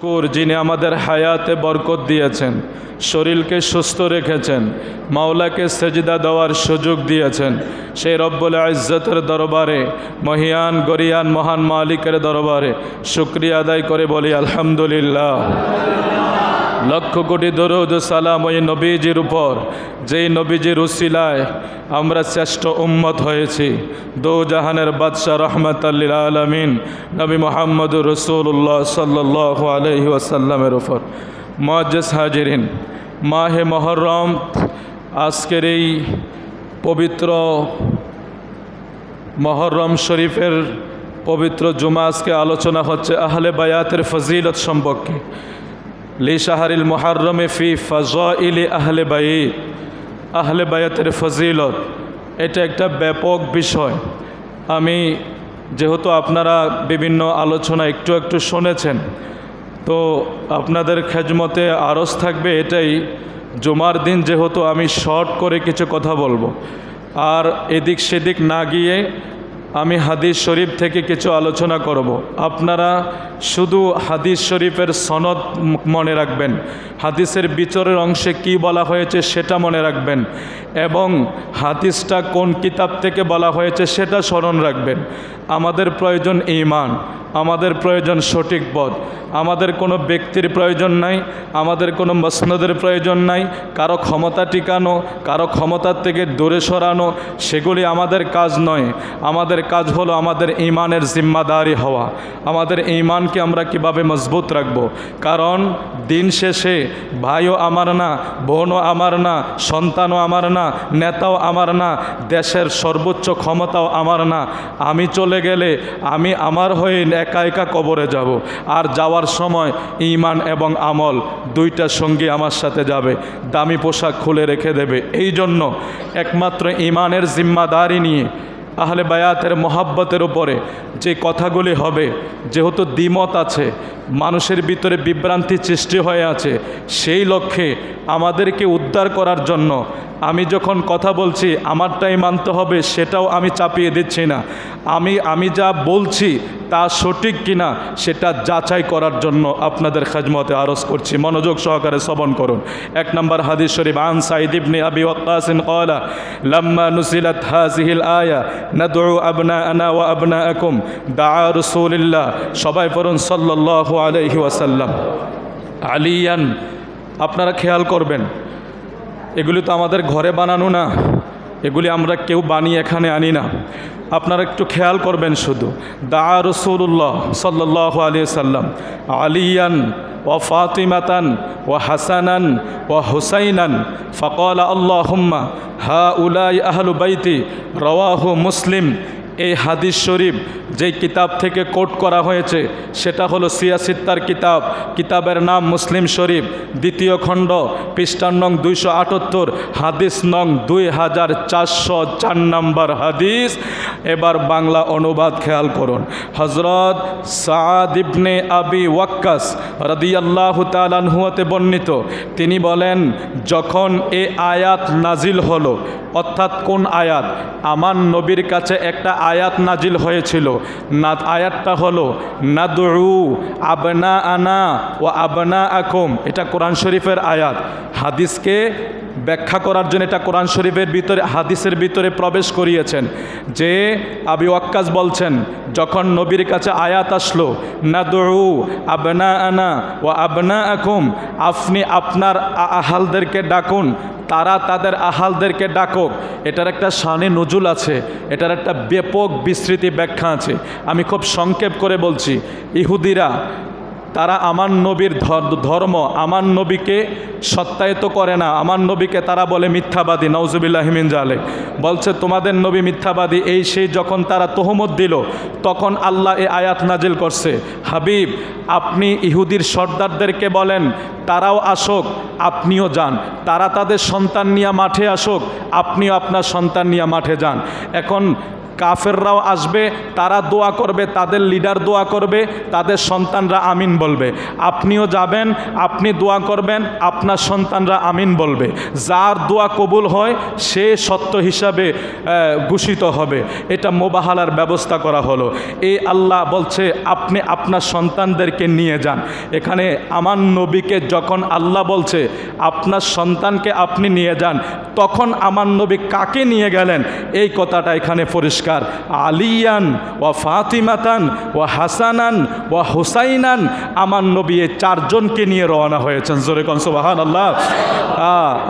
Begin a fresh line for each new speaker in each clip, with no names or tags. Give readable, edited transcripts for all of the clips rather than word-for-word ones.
শুকর যিনি আমাদের হায়াতে বরকত দিয়েছেন, শরীরকে সুস্থ রেখেছেন, মাওলাকে সেজদা দেওয়ার সুযোগ দিয়েছেন, সেই রব্বুল ইজ্জতের দরবারে, মহিয়ান গরিয়ান মহান মালিকের দরবারে শুকরিয়া আদায় করে বলি আলহামদুলিল্লাহ। লক্ষ কোটি দরুদ সালাম ওই নবীজির উপর, যেই নবীজির উসিলায় আমরা শ্রেষ্ঠ উম্মত হয়েছি। দো জাহানের বাদশাহ রহমতুল লিল আলামিন নবী মুহাম্মদুর রাসূলুল্লাহ সাল্লাল্লাহু আলাইহি ওয়াসাল্লামের উপর। মুআজ্জাজ হাজিরিন, মাহে মুহররম, আজকের এই পবিত্র মুহররম শরীফের পবিত্র জুমা, আজকে আলোচনা হচ্ছে আহলে বায়াতের ফজিলত সম্পর্কে। লি শাহরিল মুহররমে ফি ফাযাইলি আহলে বাইত, আহলে বায়াতের ফজিলত, এটা একটা ব্যাপক বিষয়। আমি যেহেতু আপনারা বিভিন্ন আলোচনা একটু একটু শুনেছেন, তো আপনাদের খেজমতে আরজ থাকবে এটাই, জুমার দিন যেহেতু আমি শর্ট করে কিছু কথা বলবো, আর এদিক সেদিক না গিয়ে আমি হাদিস শরীফ থেকে কিছু আলোচনা করব। আপনারা শুধু হাদিস শরীফের সনদ মনে রাখবেন, হাদিসের ভিতরের অংশে কি বলা হয়েছে সেটা মনে রাখবেন, এবং হাদিসটা কোন কিতাব থেকে বলা হয়েছে সেটা স্মরণ রাখবেন। আমাদের প্রয়োজন ঈমান, আমাদের প্রয়োজন সঠিক পথ, আমাদের কোনো ব্যক্তির প্রয়োজন নাই, আমাদের কোনো মসনদের প্রয়োজন নাই, কারো ক্ষমতা টিকানো, কারো ক্ষমতার থেকে দূরে সরানো, সেগুলি আমাদের কাজ নয়। আমাদের কাজ হলো আমাদের ঈমানের জিম্মাদারি হওয়া, আমাদের ঈমানকে আমরা কিভাবে মজবুত রাখব। কারণ দিন শেষে ভাইও আমার না, বোনও আমার না, সন্তানও আমার না, নেতাও আমার না, দেশের সর্বোচ্চ ক্ষমতাও আমার না। আমি চলে গেলে আমি আমার হয়ে একা একা কবরে যাব, আর যাওয়ার সময় ঈমান এবং আমল দুইটা সঙ্গী আমার সাথে যাবে, দামি পোশাক খুলে রেখে দেবে। এই জন্য একমাত্র ঈমানের জিম্মাদারি নিয়ে আহলে বায়াতের মহাব্বতের উপরে যে কথাগুলি হবে, যেহেতু দ্বিমত আছে, মানুষের ভিতরে বিভ্রান্তি সৃষ্টি হয়ে আছে, সেই লক্ষ্যে আমাদেরকে উদ্ধার করার জন্য আমি যখন কথা বলছি আমারটাই মানতে হবে সেটাও আমি চাপিয়ে দিচ্ছি না। আমি যা বলছি তা সঠিক কিনা সেটা যাচাই করার জন্য আপনাদের খেজমতে আরজ করছি। মনোযোগ সহকারে শ্রবণ করুন। 1 নম্বর হাদিস শরীফ, আন সাঈদ ইবনে আবি ওয়াক্কাস ক্বালা লাম্মা নুজিলাত হাযিহিল আয়া নাদউ আবনাআনা ওয়া আবনাআকুম দাআ রাসূলুল্লাহ, সবাই পড়ুন সাল্লাল্লাহু আলাইহি ওয়াসাল্লাম। আলিয়ান, আপনারা খেয়াল করবেন, এগুলি তো আমাদের ঘরে বানানো না, এগুলি আমরা কেউ বানিয়ে এখানে আনি না। আপনারা একটু খেয়াল করবেন শুধু। দাআ রাসূলুল্লাহ সাল্লাল্লাহু আলাইহি ওয়াসাল্লাম আলিয়ান ওয়া ফাতিমাতান ওয়া হাসানান ওয়া হুসাইনান ফাকালা আল্লাহুম্মা হাউলাই আহলু বাইতি, রাওয়াহু মুসলিম। এই হাদিস শরীফ যেই কিতাব থেকে কোট করা হয়েছে সেটা হলো সিয়াসিত্তার কিতাব, কিতাবের নাম মুসলিম শরীফ, 2য় খণ্ড, পৃষ্ঠা নং 278, হাদিস নং 2404 নম্বর হাদিস। এবার বাংলা অনুবাদ খেয়াল করুন। হযরত সাদ ইবনে আবি ওয়াক্কাস রাদিয়াল্লাহু তাআলা আনহু হতে বর্ণিত, তিনি বলেন, যখন এ আয়াত নাজিল হলো, অর্থাৎ কোন আয়াত? আমার নবীর কাছে একটা আয়াত নাজিল হয়েছিল, আয়াতটা হলো নাদউ আবনাআনা ওয়া আবনাআকুম। এটা কোরআন শরীফের আয়াত। হাদিসকে ব্যাখ্যা করার জন্য এটা কোরআন শরীফের ভিতরে, হাদিসের ভিতরে প্রবেশ করিয়েছেন। যে আবি ওয়াক্কাস বলছেন, যখন নবীর কাছে আয়াত আসলো নাদউ আবনাআনা ওয়া আবনাআকুম, আপনি আপনার আহালদেরকে ডাকুন, তারা তাদের আহালদেরকে ডাকুক। এটার একটা শানে নজুল আছে, এটার একটা ব্যাপক বিস্তৃতি ব্যাখ্যা আছে। আমি খুব সংক্ষেপ করে বলছি। ইহুদিরা, তারা আমার নবীর ধর্ম, আমার নবীকে সত্যায়িত করে না, আমার নবীকে তারা বলে মিথ্যাবাদী, নাউজুবিল্লাহি মিন জালিক। বলছে তোমাদের নবী মিথ্যাবাদী, এই সেই যখন তারা তহমত দিল, তখন আল্লাহ এই আয়াত নাজিল করছে, হাবিব আপনি ইহুদির সর্দারদেরকে বলেন তারাও আসুক, আপনিও যান, তারা তাদের সন্তান নিয়ে মাঠে আসুক, আপনিও আপনার সন্তান নিয়ে মাঠে যান। এখন কাফেররাও আসবে, তারা দোয়া করবে, তাদের লিডার দোয়া করবে, তাদের সন্তানরা আমিন বলবে। আপনিও যাবেন, আপনি দোয়া করবেন, আপনার সন্তানরা আমিন বলবে। যার দোয়া কবুল হয় সে সত্য হিসাবে ঘোষিত হবে। এটা মোবাহালার ব্যবস্থা করা হলো। এই আল্লাহ বলছে আপনি আপনার সন্তানদেরকে নিয়ে যান। এখানে আমার নবীকে যখন আল্লাহ বলছে আপনার সন্তানকে আপনি নিয়ে যান, তখন আমার নবী কাকে নিয়ে গেলেন এই কথাটা এখানে পরিষ্কার। আলিয়ান ওয়া ফাতিমাতান ওয়া হাসানান ওয়া হুসাইনান, আমার নবী এই চারজনকে নিয়ে রওনা হয়েছেন। জোরে কোন সুবহানাল্লাহ।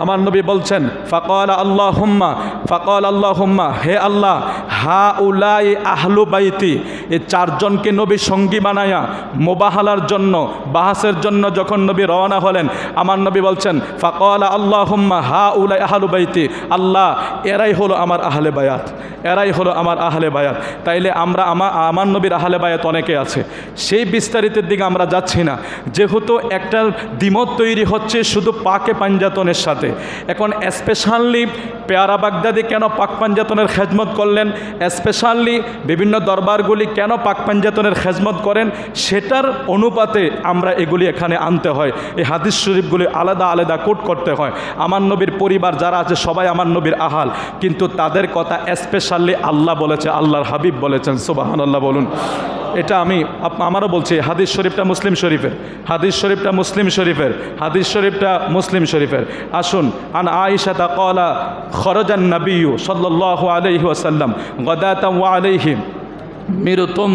আমার নবী বলছেন ফাকাল আল্লাহুম্মা, হে আল্লাহ, হা উলাই আহলু বাইতি, এই চারজনকে নবী সঙ্গী বানায়া মোবাহালার জন্য, বাহাসের জন্য যখন নবী রওনা হলেন, আমার নবী বলছেন ফাকাল আল্লাহুম্মা হা উলাই আহলু বাইতি, আল্লাহ এরাই হলো আমার আহলে বায়াত, এরাই হলো আমার আহলে বায়াত। তাইলে আমরা আমার নবীর আহলে বায়াত অনেকে আছে, সেই বিস্তারিতের দিকে আমরা যাচ্ছি না। যেহেতু একটা দ্বিমত তৈরি হচ্ছে শুধু পাকে পাঞ্জাতনের সাথে, এখন স্পেশালি পেয়ারা বাগদাদি কেন পাক পাঞ্জাতনের খেজমত করলেন, স্পেশালি বিভিন্ন দরবারগুলি কেন পাক পাঞ্জাতনের খেজমত করেন, সেটার অনুপাতে আমরা এগুলি এখানে আনতে হয়। এই হাদিস শরীফগুলি আলাদা আলাদা কোট করতে হয়। আমার নবীর পরিবার যারা আছে সবাই আমার নবীর আহাল, কিন্তু তাদের কথা স্পেশালি আল্লাহ বলেছে, আল্লাহর হাবিব বলেছেন। সুবহানাল্লাহ বলুন। এটা আমারও বলছি, হাদিস শরীফটা মুসলিম শরীফের, হাদিস শরীফটা মুসলিম শরীফের, হাদিস শরীফটা মুসলিম শরীফের। আসুন, আন আয়েশা ক্বালা খরাজান নবিয়্যু সাল্লাল্লাহু আলাইহি ওয়াসাল্লাম গাদাতান ওয়া আলাইহি মিরতুম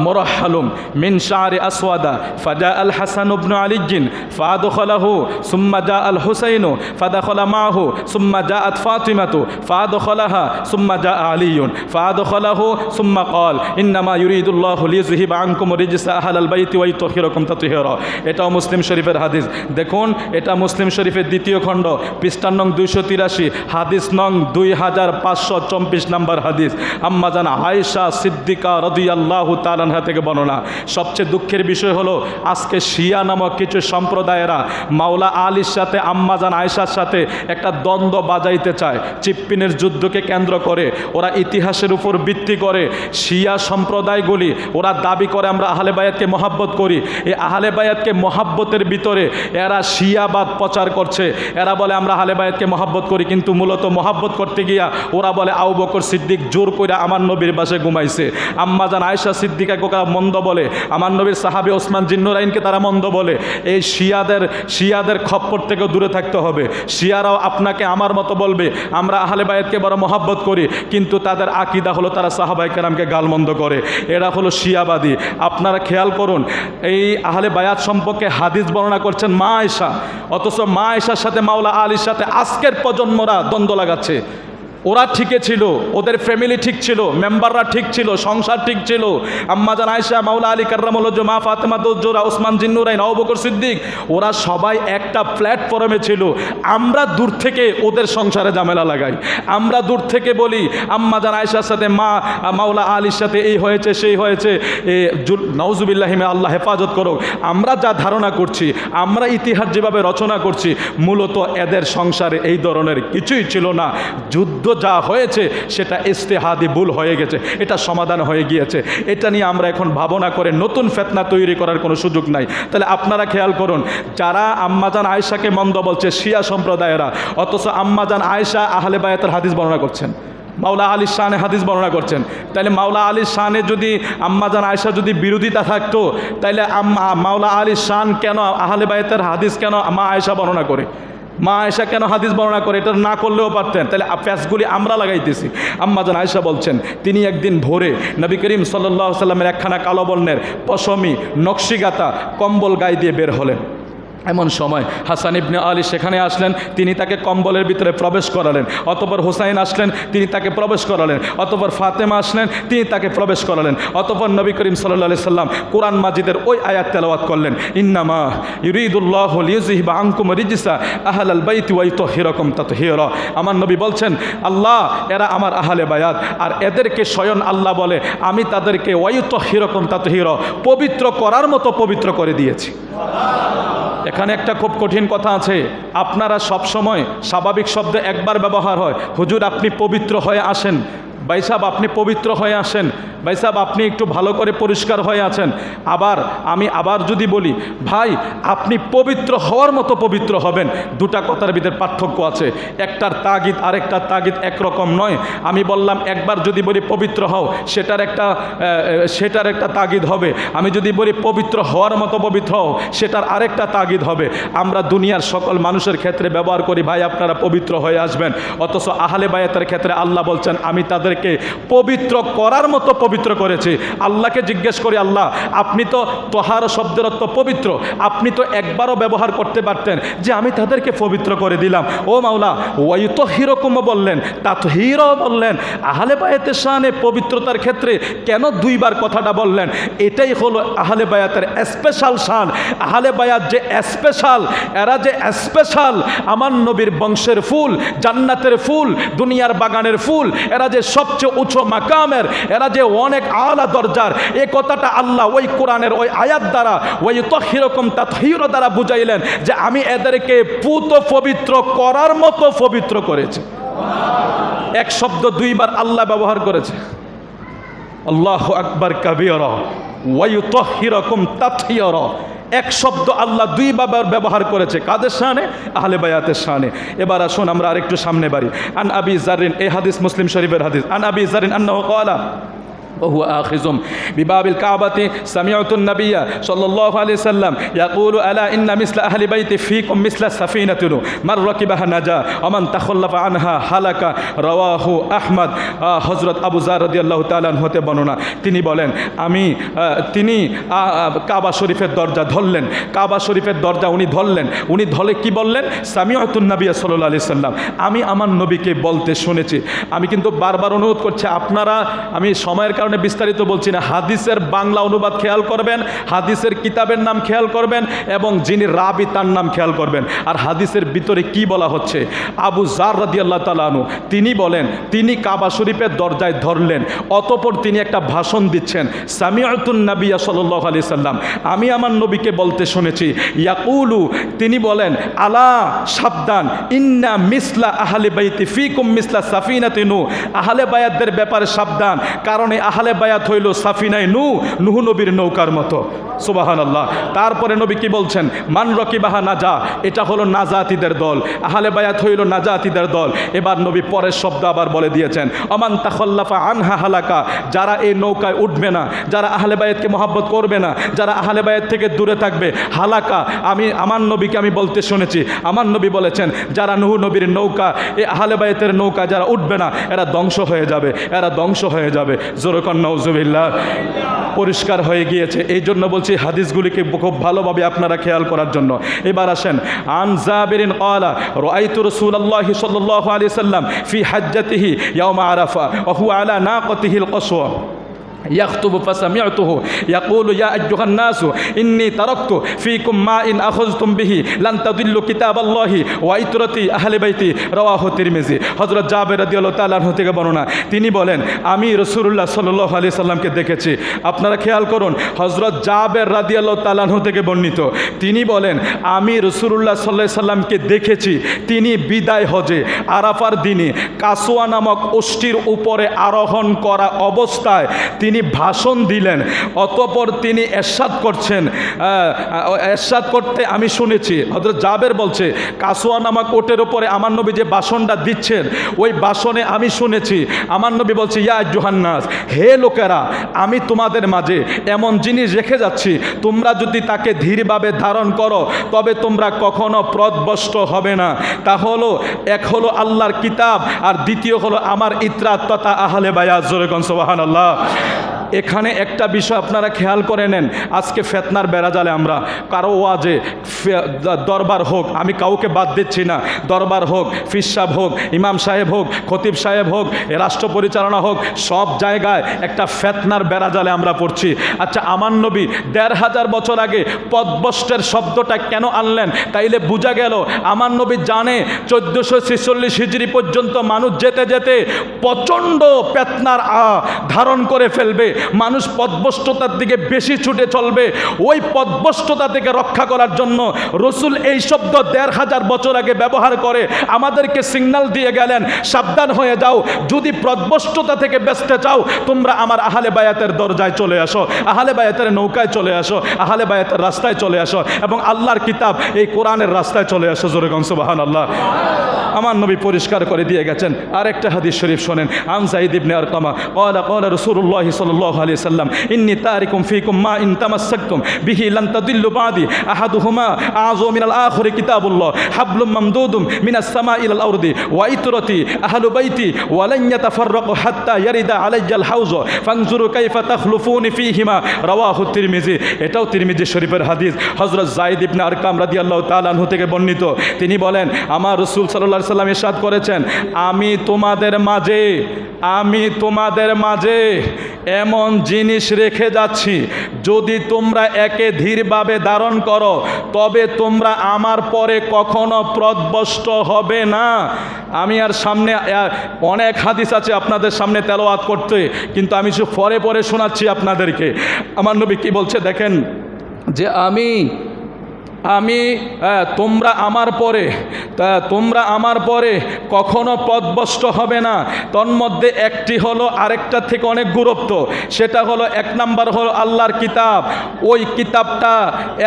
মুরহহালুম মিন শা'রি আসওয়াদা ফাজা আল হাসান ইবনে আলী ফাদখালাহু সুম্মা জা আল হুসাইন ফাদখালা মাহু সুম্মা জাআত ফাতিমাতু ফাদখালাহা সুম্মা জা আলীউন ফাদখালাহু সুম্মা ক্বাল ইন্নামা ইউরিদুল্লাহু লিইয়ুযহিবা আনকুম রিজসা আহলাল বাইতি ওয়া ইউতাহহিরাকুম তাতহীরা। এটাও মুসলিম শরীফের হাদিস। দেখুন, এটা মুসলিম শরীফের দ্বিতীয় খণ্ড, পৃষ্ঠা নং 283, হাদিস নং 2524 নম্বর হাদিস। আম্মা জান আয়েশা সিদ্দিকা রাদিয়াল্লাহু তাআলা আনহা থেকে বর্ণনা। সবচেয়ে দুঃখের বিষয় হলো আজকে শিয়া নামক কিছু সম্প্রদায়েরা মাওলা আলীর সাথে আম্মাজান আয়েশার সাথে একটা দ্বন্দ্ব বাজাইতে চায়। চিপ্পিনের যুদ্ধকে কেন্দ্র করে ওরা ইতিহাসের উপর ভিত্তি করে শিয়া সম্প্রদায়গুলি ওরা দাবি করে আমরা আহলে বায়াতকে মহাব্বত করি। এই আহলে বায়াতকে মহাব্বতের ভিতরে এরা শিয়াবাদ প্রচার করছে। এরা বলে আমরা আহলে বায়াতকে মহাব্বত করি, কিন্তু মূলত মহাব্বত করতে গিয়া ওরা বলে আবু বকর সিদ্দিক জোর করে আমার নবীর বাসায় ঘুমাইছে। আম্মাজান আয়েশা সিদ্দিকাকে ওরা মন্দ বলে, আমার নবীর সাহাবী ওসমান জিন্নুরাইনকে তারা মন্দ বলে। এই শিয়াদের খপ্পর থেকে দূরে থাকতে হবে। শিয়ারাও আপনাকে আমার মতো বলবে আমরা আহলে বায়াতকে বড় মহাব্বত করি, কিন্তু তাদের আকীদা হলো তারা সাহাবায়ে কেরামকে গালমন্দ করে। এরা হলো শিয়াবাদী। আপনারা খেয়াল করুন, এই আহলে বায়াত সম্পর্কে হাদিস বর্ণনা করছেন মা আয়েশা, অথচ মা আয়েশার সাথে মাওলা আলীর সাথে আজকের প্রজন্মরা দ্বন্দ্ব লাগাচ্ছে। ওরা ঠিকই ছিল, ওদের ফ্যামিলি ঠিক ছিল, মেম্বাররা ঠিক ছিল, সংসার ঠিক ছিল। আম্মাজান আয়েশা, মাওলা আলী কাররামাল্লাহু মা ফাতেমা জোহরা, ওসমান জিন্নুরাইন, আবু বকর সিদ্দিক, ওরা সবাই একটা প্ল্যাটফর্মে ছিল। আমরা দূর থেকে ওদের সংসারে ঝামেলা লাগাই, আমরা দূর থেকে বলি আম্মাজান আয়েশার সাথে মাওলা আলীর সাথে এই হয়েছে সেই হয়েছে, নাউজুবিল্লাহি মিন, আল্লাহ হেফাজত করো। আমরা যা ধারণা করছি, আমরা ইতিহাস যেভাবে রচনা করছি, মূলত এদের সংসারে এই ধরনের কিছুই ছিল না। যুদ্ধ যা হয়েছে সেটা ইজতিহাদি ভুল হয়ে গেছে, এটা সমাধান হয়ে গিয়েছে। এটা নিয়ে আমরা এখন ভাবনা করে নতুন ফিতনা তৈরি করার কোনো সুযোগ নাই। তাহলে আপনারা খেয়াল করুন, যারা আম্মাজান আয়েশাকে মন্দ বলছে শিয়া সম্প্রদায়েরা, অথচ আম্মাজান আয়েশা আহলে বায়াতের হাদিস বর্ণনা করছেন, মাওলা আলীর শানে হাদিস বর্ণনা করছেন। তাইলে মাওলা আলীর শানে যদি আম্মাজান আয়েশা যদি বিরোধিতা থাকতো, তাইলে মাওলা আলীর শান কেন, আহলে বায়াতের হাদিস কেন মা আয়েশা বর্ণনা করে, মা আয়েশা কেন হাদিস বর্ণনা করে? এটা না করলেও পারতেন। তাহলে প্যাচগুলি আমরা লাগাইতেছি। আম্মাজান আয়েশা বলছেন, তিনি একদিন ভোরে নবী করিম সাল্লাল্লাহু আলাইহি ওয়াসাল্লামের একখানা কালো বর্ণের পশমি নকশিগাতা কম্বল গায়ে দিয়ে বের হলেন। এমন সময় হাসান ইবনে আলী সেখানে আসলেন, তিনি তাকে কম্বলের ভিতরে প্রবেশ করালেন। অতঃপর হুসাইন আসলেন, তিনি তাকে প্রবেশ করালেন। অতঃপর ফাতেমা আসলেন, তিনি তাকে প্রবেশ করালেন। অতঃপর নবী করিম সাল্লাল্লাহু আলাইহি সাল্লাম কোরআন মাজিদের ওই আয়াত তেলাওয়াত করলেন, ইন্নামা ইউরিদুল্লাহু লিইয়ুযহিবা আনকুম রিজসা আহলাল বাইতি ওয়া ইউতাহহিরাকুম তাতহীরা। আমার নবী বলছেন, আল্লাহ এরা আমার আহলে বায়াত, আর এদেরকে স্বয়ং আল্লাহ বলে আমি তাদেরকে ওয়া ইউতাহহিরাকুম তাতহীরা, পবিত্র করার মতো পবিত্র করে দিয়েছি। এখানে একটা খুব কঠিন কথা আছে। আপনারা সব সময় স্বাভাবিক শব্দ একবার ব্যবহার হয়, হুজুর আপনি পবিত্র হয়ে আসেন, ভাই সাহেব আপনি পবিত্র হয়ে আসেন, ভাই সাহেব আপনি একটু ভালো করে পরিষ্কার হয়ে আছেন। আমি আবার যদি বলি ভাই আপনি পবিত্র হওয়ার মতো পবিত্র হবেন, দুটা কথার ভিতরে পার্থক্য আছে। একটার তাগিদ আরেকটার তাগিদ একরকম নয়। আমি বললাম একবার যদি বলি পবিত্র হও সেটার একটা তাগিদ হবে, আমি যদি বলি পবিত্র হওয়ার মতো পবিত্র হও সেটার আরেকটা তাগিদ হবে। আমরা দুনিয়ার সকল মানুষের ক্ষেত্রে ব্যবহার করি ভাই আপনারা পবিত্র হয়ে আসবেন, অথচ আহলে বায়াতের ক্ষেত্রে আল্লাহ বলছেন আমি তাদেরকে পবিত্র করার মতো পবিত্র করেছি। আল্লাহকে জিজ্ঞেস করি আল্লাহ আপনি তো তহার শব্দের অর্থ পবিত্র, আপনি তো একবারও ব্যবহার করতে পারতেন যে আমি তাদেরকে পবিত্র করে দিলাম। ও মাওলা ওয়ায়ুতহিরকুমও বললেন, তাতহীরও বললেন, আহলে বায়াতের শানে পবিত্রতার ক্ষেত্রে কেন দুইবার কথাটা বললেন? এটাই হলো আহলে বায়াতের স্পেশাল শান। আহলে বায়াত যে স্পেশাল, এরা যে স্পেশাল, আমার নবীর বংশের ফুল, জান্নাতের ফুল, দুনিয়ার বাগানের ফুল, এরা যে সবচেয়ে উঁচু মাকামের, এরা যে অনেক আলা দরজার, এই কথাটা আল্লাহ ওই কোরআনের ওই আয়াত দ্বারা ওই তহিরকম তাতহীর দ্বারা বুঝাইলেন যে আমি এদেরকে পুত পবিত্র করার মতো পবিত্র করেছি। এক শব্দ দুইবার আল্লাহ ব্যবহার করেছে, আল্লাহু আকবার কাবীরা ওয়া ইউতাহহিরুকুম তাতহীরা। এক শব্দ আল্লাহ দুইবার ব্যবহার করেছে, কাদের শানে? আহলে বায়াতের শানে। এবার আসুন আমরা আরেকটু সামনে বাড়ি। আন আবি যারিন, এই হাদিস মুসলিম শরীফের হাদিস। আন আবি যারিন আন্নাহু ক্বালা وهو آخذ بباب الكعبة سمعت النبي صلى الله عليه وسلم يقول ألا إن مثل أهل بيت فيكم مثل السفينة من ركبها نجا ومن تخلف عنها هلك رواه أحمد। হযরত আবু যার রাদিয়াল্লাহু তাআলা আনহু হতে বর্ণনা, তিনি বলেন তিনি কাবা শরীফের দরজা ধরলেন, কাবা শরীফের দরজা উনি ধরলে কি বললেন? সামিআতুন নবী সাল্লাল্লাহু আলাইহি সাল্লাম, আমি আমার নবীকে বলতে শুনেছি। আমি কিন্তু বারবার অনুরোধ করছি আপনারা, আমি সময়ের কারণে বিস্তারিত বলছি না, হাদিসের বাংলা অনুবাদ খেয়াল করবেন, হাদিসের কিতাবের নাম খেয়াল করবেন এবং যিনি রাবি তার নাম খেয়াল করবেন। আর হাদিসের ভিতরে কি বলা হচ্ছে? আবু যার রাদিয়াল্লাহু তাআলা আনহু তিনি বলেন তিনি কাবা শরীফের দরজায় ধরলেন, অতঃপর তিনি একটা ভাষণ দিচ্ছেন, সামিআতুন নবী সাল্লাল্লাহু আলাইহি সাল্লাম, আমি আমার নবীকে বলতে শুনেছি, ইয়াকুলু তিনি বলেন, আলা সাবধান, ইন্না মিসলা আহলে বাইতি ফিকুম মিসলা সাফিনাতি নূহ, আহলে বায়াতদের ব্যাপারে সাবধান, কারণ আহলে বায়াত হইল সাফিনায় নূহ নবীর নৌকার মতো। সুবহানাল্লাহ। তারপরে নবী কি বলছেন? মান রকিবাহা নাজা, এটা হলো নাজাতীদের দল, আহলে বায়াত হইল নাজাতীদের দল। এবার নবী পরের শব্দ আবার বলে দিয়েছেন, আমান তাখাল্লাফা আনহা হালাকা, যারা এই নৌকায় উঠবে না, যারা আহলে বায়াতকে মহব্বত করবে না, যারা আহলে বায়াত থেকে দূরে থাকবে, হালাকা। আমার নবীকে আমি বলতে শুনেছি, আমার নবী বলেছেন যারা নূহ নবীর নৌকা, এই আহলে বায়াতের নৌকা যারা উঠবে না, এরা ধ্বংস হয়ে যাবে, এরা ধ্বংস হয়ে যাবে। জোরকন নাউজুবিল্লাহ। পরিষ্কার হয়ে গিয়েছে, এই জন্য বলছি হাদিসগুলিকে খুব ভালোভাবে আপনারা খেয়াল করার জন্য। এবার আসেন, আন জাবিরিন ক্বালা রাআইতু রাসূলুল্লাহি সাল্লাল্লাহু আলাইহি সাল্লাম ফি হাজ্জাতিহি ইয়াওমা আরাফা ওয়া হুয়া আলা নাকাতিহিল কসওয়া يخطب فسمعته يقول يا أيها الناس إني تركت فيكم ما إن أخذتم به لن تضلوا كتاب الله وإترتي أهل بيتي رواه الترمذي। হযরত জাবের রাদিয়াল্লাহু তাআলা আনহু থেকে বর্ণনা, তিনি বলেন আমি রাসূলুল্লাহ সাল্লাল্লাহু আলাইহি সাল্লামকে দেখেছি। আপনারা খেয়াল করুন, হযরত জাবের রাদিয়াল্লাহু তাআলা আনহু থেকে বর্ণিত, তিনি বলেন আমি রাসূলুল্লাহ সাল্লাল্লাহু আলাইহি সাল্লামকে দেখেছি, তিনি বিদায় হজে আরাফার দিনে কাসওয়া নামক ওষ্ঠীর উপরে আরোহণ করা অবস্থায় তিনি ভাষণ দিলেন, অতঃপর তিনি ইরশাদ করছেন, ইরশাদ করতে আমি শুনেছি। হযরত জাবের বলছে কাসওয়া নামক ওটের উপরে আমার নবী যে ভাষণটা দিচ্ছেন, ওই ভাষণে আমি শুনেছি আমার নবী বলছে, ইয়া আইয়ুহান নাস, হে লোকেরা, আমি তোমাদের মাঝে এমন জিনিস রেখে যাচ্ছি, তোমরা যদি তাকে ধীরভাবে ধারণ করো তবে তোমরা কখনো পথভ্রষ্ট হবে না। তা হলো, এক হলো আল্লাহর কিতাব, আর দ্বিতীয় হলো আমার ইতরাত তথা আহলে বায়াত। জোরে কোন সুবহানাল্লাহ। এখানে একটা বিষয় আপনারা খেয়াল করে নেন, আজকে ফেতনার বেড়াজালে আমরা কারো ওয়াজে দরবার হোক, আমি কাউকে বাদ দিচ্ছি না, দরবার হোক, ফির সাহেব হোক, ইমাম সাহেব হোক, খতিব সাহেব হোক, রাষ্ট্র পরিচালনা হোক, সব জায়গায় একটা ফেতনার বেড়াজালে আমরা পড়ছি। আচ্ছা, আমার নবী ১৫০০ বছর আগে পথভ্রষ্টের শব্দটা কেন আনলেন? তাইলে বোঝা গেল আমার নবী জানে ১৪৪৬ হিজরি পর্যন্ত মানুষ যেতে যেতে প্রচণ্ড ফেতনার ধারণ করে ফেলবে, মানুষ পথভ্রষ্টতার দিকে বেশি ছুটে চলবে। ওই পথভ্রষ্টতা থেকে রক্ষা করার জন্য রসুল এই শব্দ ১৫০০ বছর আগে ব্যবহার করে আমাদেরকে সিগন্যাল দিয়ে গেলেন, সাবধান হয়ে যাও, যদি পথভ্রষ্টতা থেকে বাঁচতে চাও তোমরা আমার আহলে বায়াতের দরজায় চলে আসো, আহলে বায়াতের নৌকায় চলে আসো, আহলে বায়াতের রাস্তায় চলে আসো এবং আল্লাহর কিতাব এই কোরআনের রাস্তায় চলে আসো। জোরে গন সুবহানাল্লাহ। আমার নবী পরিষ্কার করে দিয়ে গেছেন। আরেকটা হাদিস শরীফ শোনেন, আন যায়েদ ইবনে আরকামা ক্বালা ক্বালা রাসূলুল্লাহ সাল্লাল্লাহু আলাইহি সাল্লাম ইন্নী তারিকুম ফীকুম মা ইন তামাসসাকতুম বিহি লান তাদিল্লু বাদি আহাদুহুমা আযু মিনাল আখিরি কিতাবুল্লাহ হাবলুম মামদুদুম মিনাস সামাই ইলাল আরদি ওয়া ইতরাতি আহলু বাইতি ওয়া লান ইয়াতাফাররাকু হাত্তা ইয়ারিদা আলাইয়াল হাউজ ফানজুরু কাইফা তাখলুফুনি ফীহিমা রাওয়াহু তিরমিজি। এটাও তিরমিজি শরীফের হাদিস। হযরত যায়েদ ইবনে আরকাম রাদিয়াল্লাহু তাআলা আনহু থেকে বর্ণিত, তিনি বলেন আমার রাসূল সাল্লাল্লাহু আলাইহি সাল্লাম ইরশাদ করেছেন, আমি তোমাদের মাঝে এমন জিনিস রেখে যাচ্ছি, যদি তোমরা একে ধীরভাবে ধারণ করো তবে তোমরা আমার পরে কখনো পথভ্রষ্ট হবে না। আমি আর সামনে অনেক হাদিস আছে আপনাদের সামনে তেলাওয়াত করতে, কিন্তু আমি শুধু পরে শোনাচ্ছি আপনাদেরকে। আমার নবী কি বলছে দেখেন, যে তোমরা আমার পরে কখনো পথভ্রষ্ট হবে না। তন্মধ্যে একটি হলো আরেকটা থেকে অনেক গুরুত্ব, সেটা হলো ১ নাম্বার হলো আল্লাহর কিতাব। ওই কিতাবটা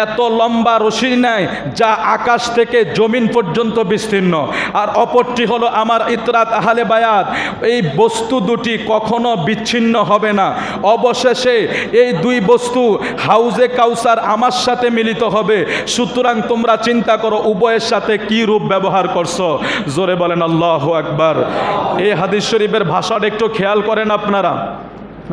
এত লম্বা রশির ন্যায় যা আকাশ থেকে জমিন পর্যন্ত বিস্তীর্ণ। আর অপরটি হলো আমার ইতরাত আহলে বায়াত। এই বস্তু দুটি কখনো বিচ্ছিন্ন হবে না। অবশেষে এই দুই বস্তু হাউজে কাউসার আমার সাথে মিলিত হবে। সুতরাং তোমরা চিন্তা করো উভয়ের সাথে কি রূপ ব্যবহার করছো। জোরে বলেন আল্লাহু আকবার। এই হাদিস শরীফের ভাষাটা একটু খেয়াল করেন আপনারা।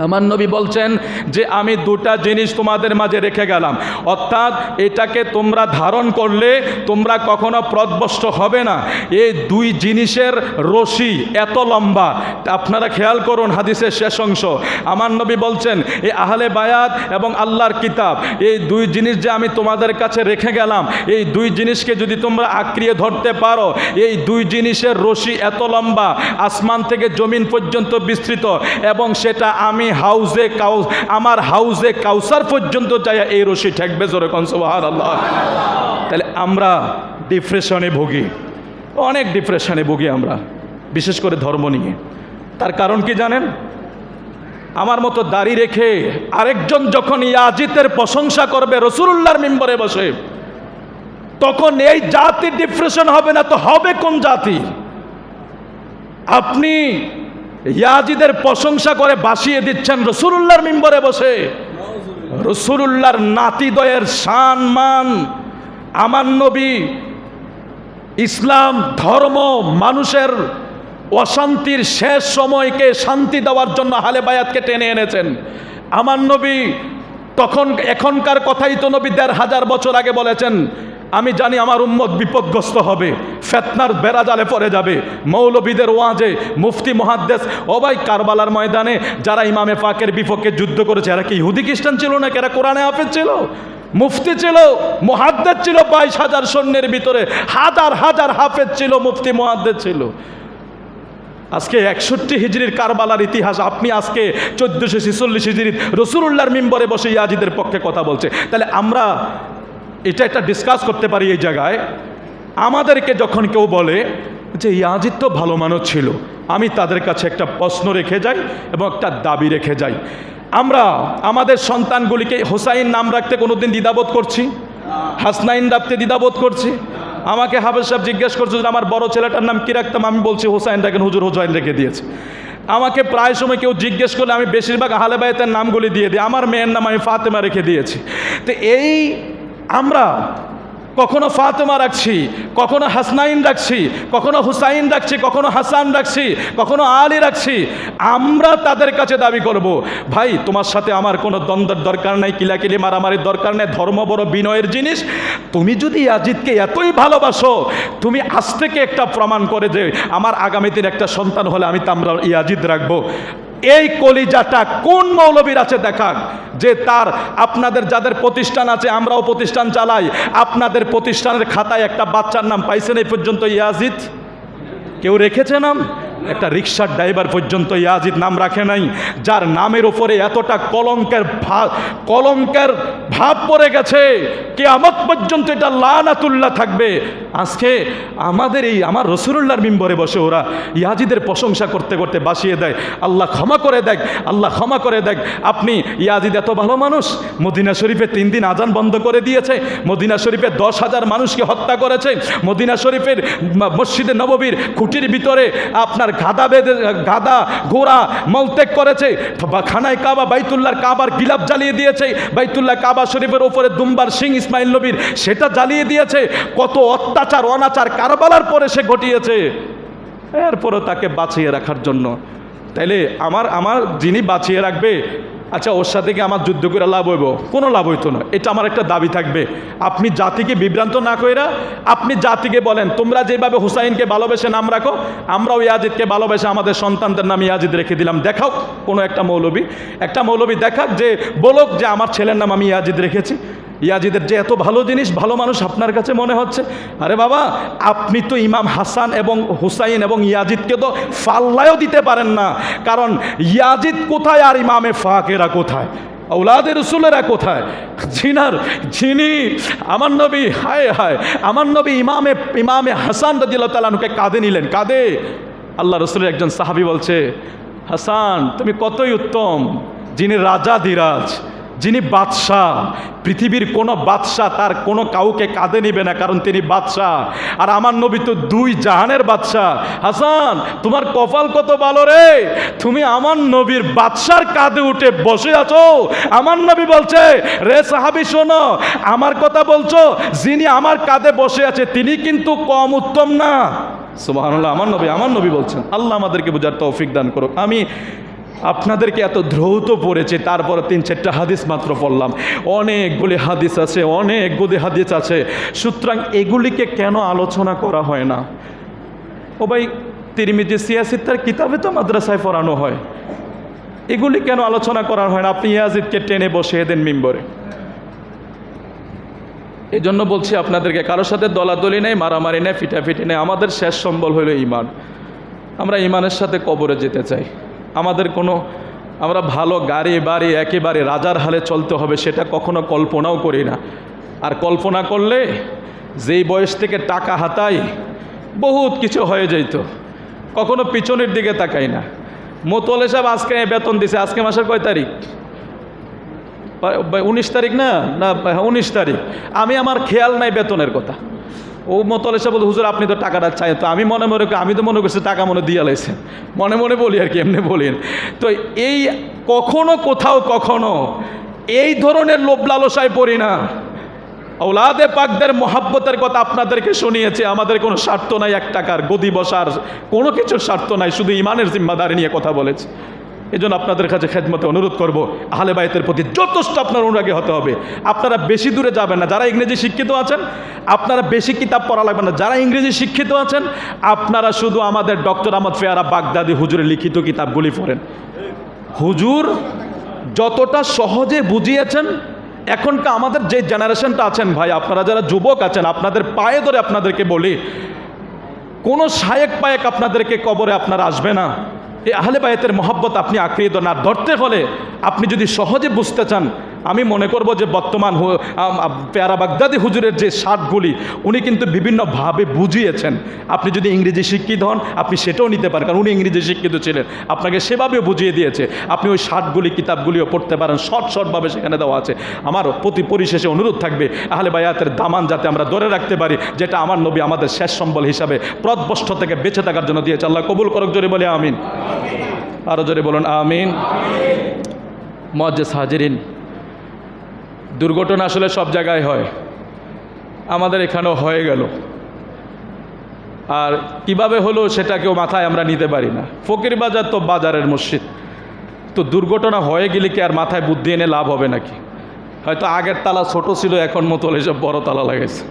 আমার নবী বলছেন যে আমি দুটা জিনিস তোমাদের মাঝে রেখে গেলাম, অর্থাৎ এটাকে তোমরা ধারণ করলে তোমরা কখনো পথভ্রষ্ট হবে না। এই দুই জিনিসের রশি এত লম্বা, আপনারা খেয়াল করুন হাদিসের শেষ অংশ। আমার নবী বলছেন এই আহলে বায়াত এবং আল্লাহর কিতাব, এই দুই জিনিস যে আমি তোমাদের কাছে রেখে গেলাম, এই দুই জিনিসকে যদি তোমরা আঁকড়িয়ে ধরতে পারো, এই দুই জিনিসের রশি এত লম্বা আসমান থেকে জমিন পর্যন্ত বিস্তৃত, এবং সেটা আমার হাউজে কাউসার পর্যন্ত যায় এই রশি ঠেকবে। জোরে কোন সুবহানাল্লাহ। তাহলে আমরা ডিপ্রেশনে ভুগি, অনেক ডিপ্রেশনে ভুগি আমরা, বিশেষ করে ধর্ম নিয়ে। তার কারণ কি জানেন? আমার মতো দাড়ি রেখে আরেকজন যখন ইয়াজিদের প্রশংসা করবে রাসূলুল্লাহর মিম্বরে বসে, তখন এই জাতি ডিপ্রেশন হবে না তো হবে কোন জাতি? আপনি ইয়াজিদের প্রশংসা করে বাসিয়ে দিচ্ছেন রাসূলুল্লাহর মিম্বরে বসে। রাসূলুল্লাহর নাতিদয়ের শান মান, আমার নবী ইসলাম ধর্ম মানুষের অশান্তির শেষ সময়কে শান্তি দেওয়ার জন্য আহলে বায়াতকে টেনে এনেছেন। আমার নবী তখন, এখনকার কথাই তো নবী ১৫০০ বছর আগে বলেছেন, আমি জানি আমার উম্মত বিপদগ্রস্ত হবে, ফিতনার বেড়াজালে পড়ে যাবে। মৌলবীদের ওয়াজে মুফতি মুহাদ্দিস, ও ভাই কারবালার ময়দানে যারা ইমামে পাকের বিপক্ষে যুদ্ধ করেছে, এরা কি ইহুদি খ্রিস্টান ছিল না? এরা কোরআনে হাফেজ ছিল, মুফতি ছিল, মুহাদ্দিস ছিল। ২২,০০০ সৈন্যের ভিতরে হাজার হাজার হাফেজ ছিল, মুফতি মুহাদ্দিস ছিল। আজকে ৬১ হিজরির কারবালার ইতিহাস আপনি আজকে ১৪৪৬ হিজরির রাসূলুল্লাহর মিম্বরে বসে ইয়াজিদের পক্ষে কথা বলছে। তাহলে আমরা এটা একটা ডিসকাস করতে পারি এই জায়গায়। আমাদেরকে যখন কেউ বলে যে ইয়াজিদ তো ভালো মানুষ ছিল, আমি তাদের কাছে একটা প্রশ্ন রেখে যাই এবং একটা দাবি রেখে যাই। আমরা আমাদের সন্তানগুলিকে হোসাইন নাম রাখতে কোনোদিন দ্বিধাবোধ করছি? হাসনাইন রাখতে দ্বিধাবোধ করছি? আমাকে হাফেজ সাহেব জিজ্ঞেস করছে যে আমার বড় ছেলেটার নাম কী রাখতাম, আমি বলছি হোসাইন রাখেন, হুজুর হোসাইন রেখে দিয়েছে। আমাকে প্রায় সময় কেউ জিজ্ঞেস করলে আমি বেশিরভাগ আহলে বায়াতের নামগুলি দিয়ে দিই। আমার মেয়ের নাম আমি ফাতেমা রেখে দিয়েছি। তো এই আমরা কখনো ফাতেমা রাখছি, কখনো হাসনাইন রাখছি, কখনো হুসাইন রাখছি, কখনো হাসান রাখছি, কখনো আলী রাখছি। আমরা তাদের কাছে দাবি করব, ভাই তোমার সাথে আমার কোনো দ্বন্দ্বের দরকার নাই, কিলাকিলি মারামারির দরকার নেই, ধর্ম বড় বিনয়ের জিনিস। তুমি যদি ইয়াজিদকে এতই ভালোবাসো, তুমি আজ থেকে একটা প্রমাণ করে যে আমার আগামী দিন একটা সন্তান হলে আমি তামরা ইয়াজিদ রাখবো। এই কলিজাটা কোন মৌলবীর আছে দেখাক, যে তার আপনাদের যাদের প্রতিষ্ঠান আছে, আমরাও প্রতিষ্ঠান চালাই, আপনাদের প্রতিষ্ঠানের খাতায় একটা বাচ্চার নাম পাইছেন এই পর্যন্ত ইয়াজিদ? কেউ রেখেছে নাম? একটা রিক্সার ড্রাইভার পর্যন্ত ইয়াজিদ নাম রাখে নাই, যার নামের উপরে এতটা কলঙ্কের ভাব পড়ে গেছে কিয়ামত পর্যন্ত এটা লানাতুল্লাহ থাকবে। আজকে আমার রাসূলুল্লাহর মিম্বরে বসে ওরা ইয়াজিদের প্রশংসা করতে করতে বাসিয়ে দেয়, আল্লাহ ক্ষমা করে দেখ, আল্লাহ ক্ষমা করে দেখ। আপনি ইয়াজিদ এত ভালো মানুষ, মদিনা শরীফে 3 দিন আজান বন্ধ করে দিয়েছে, মদিনা শরীফে 10,000 মানুষকে হত্যা করেছে, মদিনা শরীফের মসজিদে নববীর খুঁটির ভিতরে আপনার গাদা ঘোড়া মলত্যাগ করেছে, খানায় কাবা বাইতুল্লাহর কাবার গিলাফ জ্বালিয়ে দিয়েছে, বাইতুল্লাহ কাবা শরীফের ওপরে দুম্বার সিং ইসমাইল নবীর সেটা জ্বালিয়ে দিয়েছে। কত অত্যাচার অনাচার কারবালার পরে সে ঘটিয়েছে, এরপরও তাকে বাঁচিয়ে রাখার জন্য। তাইলে আমার যিনি বাঁচিয়ে রাখবে, আচ্ছা ওর সাথে কি আমার যুদ্ধ করে লাভ হইব? কোনো লাভ হইতো না। এটা আমার একটা দাবি থাকবে, আপনি জাতিকে বিভ্রান্ত না কইরা আপনি জাতিকে বলেন, তোমরা যেভাবে হুসাইনকে ভালোবেসে নাম রাখো, আমরাও ইয়াজিদকে ভালোবেসে আমাদের সন্তানদের নাম ইয়াজিদ রেখে দিলাম। দেখাও কোনো একটা মৌলবী দেখাক, যে বলুক যে আমার ছেলের নাম আমি ইয়াজিদ রেখেছি। ইয়াজিদের যে এত ভালো জিনিস, ভালো মানুষ আপনার কাছে মনে হচ্ছে, আরে বাবা আপনি তো ইমাম হাসান এবং হুসাইন এবং ইয়াজিদকে তো ফাল্লায়ও দিতে পারেন না। কারণ ইয়াজিদ কোথায় আর ইমামে ফাকেরা কোথায়, আওলাদে রসুলেরা কোথায়? যিনি আমার নবী, হায় হায়, আমার নবী ইমামে হাসান রাদিয়াল্লাহু তাআলা আনহুকে কাঁধে নিলেন, কাঁধে। আল্লাহ রসুলের একজন সাহাবী বলছে, হাসান তুমি কতই উত্তম, যিনি রাজা ধীরাজ, যিনি বাদশাহ, পৃথিবীর কোনো বাদশাহ তার কোনো কাউকে কাঁধে নিবে না, কারণ তিনি বাদশাহ, আর আমার নবী তো 2 জাহানের বাদশাহ। হাসান তোমার কপাল কত ভালো রে, তুমি আমার নবীর বাদশার কাঁধে উঠে বসে আছো। আমার নবী বলছে, রে সাহাবী শোনো, আমার কথা বলছো, যিনি আমার কাঁধে বসে আছে তিনি কিন্তু কম উত্তম না। সুবহানাল্লাহ, আমার নবী বলছেন। আল্লাহ আমাদেরকে বোঝার তৌফিক দান করুক। আমি আপনাদেরকে এত দ্রুত পড়েছি, তারপর 3-4টা হাদিস মাত্র পড়লাম। অনেকগুলি হাদিস আছে, সুতরাং এগুলিকে কেন আলোচনা করা হয় না? ও ভাই, তিরমিজি সিয়াসিত্তার কিতাবে তো মাদ্রাসায় পড়ানো হয়, এগুলি কেন আলোচনা করা হয় না? আপনি ইয়াজিদকে টেনে বসিয়ে দেন মিম্বরে। এই জন্য বলছি আপনাদেরকে, কারোর সাথে দলাদলি নেই, মারামারি নেই, ফিটাফিটি নেই। আমাদের শেষ সম্বল হলো ঈমান। আমরা ঈমানের সাথে কবরে যেতে চাই। আমরা ভালো গাড়ি বাড়ি একেবারে রাজার হালে চলতে হবে সেটা কখনো কল্পনাও করি না। আর কল্পনা করলে যেই বয়স থেকে টাকা হাতাই বহুত কিছু হয়ে যেত, কখনো পিছনের দিকে তাকাই না। মোতলে সাহেব আজকে বেতন দিছে, আজকে মাসের কয় তারিখ? 19 তারিখ না 19 তারিখ। আমি আমার খেয়াল নাই বেতনের কথা। ও মতল এসে বলতো, হুজুর আপনি তো টাকাটা চাই। তো আমি তো মনে করছি টাকা মনে দিয়ে লাইছে, মনে বলি আর কি, এমনি বলেন। তো এই কখনো এই ধরনের লোভ লালসায় পড়ি না। আওলাদে পাকদের মহাব্বতের কথা আপনাদেরকে শুনিয়েছে। আমাদের কোনো স্বার্থ নাই, 1 টাকার গদি বসার কোনো কিছুর স্বার্থ নাই, শুধু ইমানের জিম্মাদারি নিয়ে কথা বলেছে। এই জন্য আপনাদের কাছে খেদমতে অনুরোধ করব, আহলে বাইতের প্রতি যথেষ্ট আপনার অনুরাগী হতে হবে। আপনারা বেশি দূরে যাবেন না। যারা ইংরেজি শিক্ষিত আছেন আপনারা বেশি কিতাব পড়া লাগবে না। যারা ইংরেজি শিক্ষিত আছেন আপনারা শুধু আমাদের ডক্টর আহমদ পেয়ারা বাগদাদি হুজুরের লিখিত কিতাবগুলি পড়েন। হুজুর যতটা সহজে বুঝিয়েছেন, এখনকার আমাদের যে জেনারেশনটা আছেন ভাই, আপনারা যারা যুবক আছেন, আপনাদের পায়ে ধরে আপনাদেরকে বলি, কোনো শায়েক পায়েক আপনাদেরকে কবরে আপনারা আসবে না। এই আহলে বায়াতের মহব্বত আপনি আঁকড়িয়ে না ধরতে হলে আপনি যদি সহজে বুঝতে চান, আমি মনে করব যে বর্তমান পেয়ারা বাগদাদি হুজুরের যে শার্টগুলি উনি কিন্তু বিভিন্নভাবে বুঝিয়েছেন। আপনি যদি ইংরেজি শিক্ষিত হন আপনি সেটাও নিতে পারেন, কারণ উনি ইংরেজি শিক্ষিত ছিলেন, আপনাকে সেভাবেও বুঝিয়ে দিয়েছে। আপনি ওই শার্টগুলি কিতাবগুলিও পড়তে পারেন, শর্টভাবে সেখানে দেওয়া আছে। আমার পরিশেষে অনুরোধ থাকবে, আহলে বায়াতের দামান যাতে আমরা ধরে রাখতে পারি, যেটা আমার নবী আমাদের শেষ সম্বল হিসাবে পথভ্রষ্ট থেকে বেঁচে থাকার জন্য দিয়েছে। আল্লাহ কবুল করুক, জোরে বলে আমিন। আরও জোরে বলুন আমিন। মুআজ্জাজ হাজিরিন, দুর্ঘটনা আসলে সব জায়গায় হয়, আমাদের এখানেও হয়ে গেল। আর কিভাবে হলো সেটা কেউ মাথায় আমরা নিতে পারি না। ফকির বাজার তো বাজারের মসজিদ, তো দুর্ঘটনা হয়ে গেলে কি আর মাথায় বুদ্ধি এনে লাভ হবে নাকি? হয়তো আগের তালা ছোট ছিল, এখন মতো এসব বড় তালা লাগাইছে।